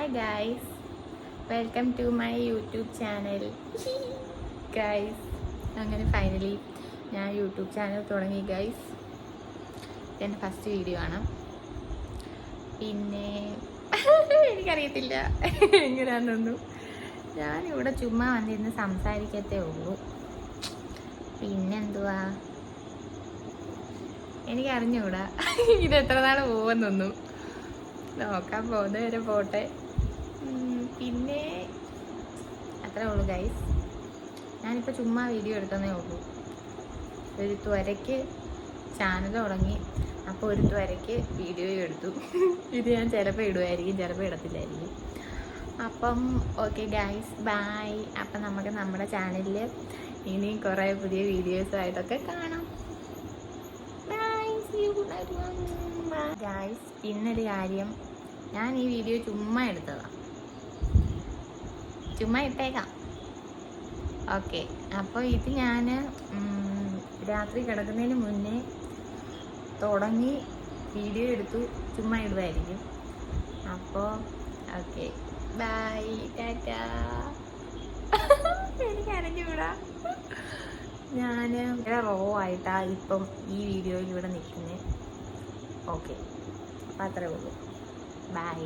Hi guys, welcome to my YouTube channel. Guys, അങ്ങനെ finally ഞാൻ YouTube channel തുടങ്ങി guys. എൻ്റെ ഫസ്റ്റ് വീഡിയോ ആണ്. പിന്നെ എനിക്കറിയത്തില്ല എങ്ങനെയാണെന്നൊന്നും. ഞാനിവിടെ ചുമ്മാ വന്നിരുന്ന് സംസാരിക്കത്തേ ഉള്ളൂ. പിന്നെന്തുവാ, എനിക്കറിഞ്ഞൂടാ ഇത് എത്ര നാൾ പോവെന്നൊന്നും. നോക്കാൻ പോകുന്നവരെ പോട്ടെ. പിന്നെ അത്രേ ഉള്ളൂ ഗൈസ്. ഞാനിപ്പോൾ ചുമ്മാ വീഡിയോ എടുത്തതേ ഉള്ളൂ. ഒരു ത്വരയ്ക്ക് ചാനൽ തുടങ്ങി, അപ്പോൾ ഒരു ത്വരയ്ക്ക് വീഡിയോ എടുത്തു. ഇത് ഞാൻ ചിലപ്പോൾ ഇടുമായിരിക്കും, ചിലപ്പോൾ ഇടത്തില്ലായിരിക്കും. അപ്പം ഓക്കെ ഗൈസ്, ബൈ. അപ്പം നമുക്ക് നമ്മുടെ ചാനലിൽ ഇനിയും കുറേ പുതിയ വീഡിയോസുമായിട്ടൊക്കെ കാണാം. ഗൈസ്, പിന്നൊരു കാര്യം, ഞാൻ ഈ വീഡിയോ ചുമ്മാ എടുത്തതാണ്, ചുമ്മാ ഇട്ടേക്കാം. ഓക്കെ, അപ്പോൾ ഇത് ഞാൻ രാത്രി കിടക്കുന്നതിന് മുന്നേ തുടങ്ങി വീഡിയോ എടുത്തു, ചുമ്മാ ഇടുമായിരിക്കും. അപ്പോൾ ഓക്കെ, ബൈ, ടാറ്റാ. എനിക്കറിഞ്ഞൂടാ, ഞാൻ റോ ആയിട്ടാണ് ഇപ്പം ഈ വീഡിയോയിൽ ഇവിടെ നിൽക്കുന്നത്. ഓക്കെ, അപ്പോൾ അത്രേ ഉള്ളൂ. ബൈ.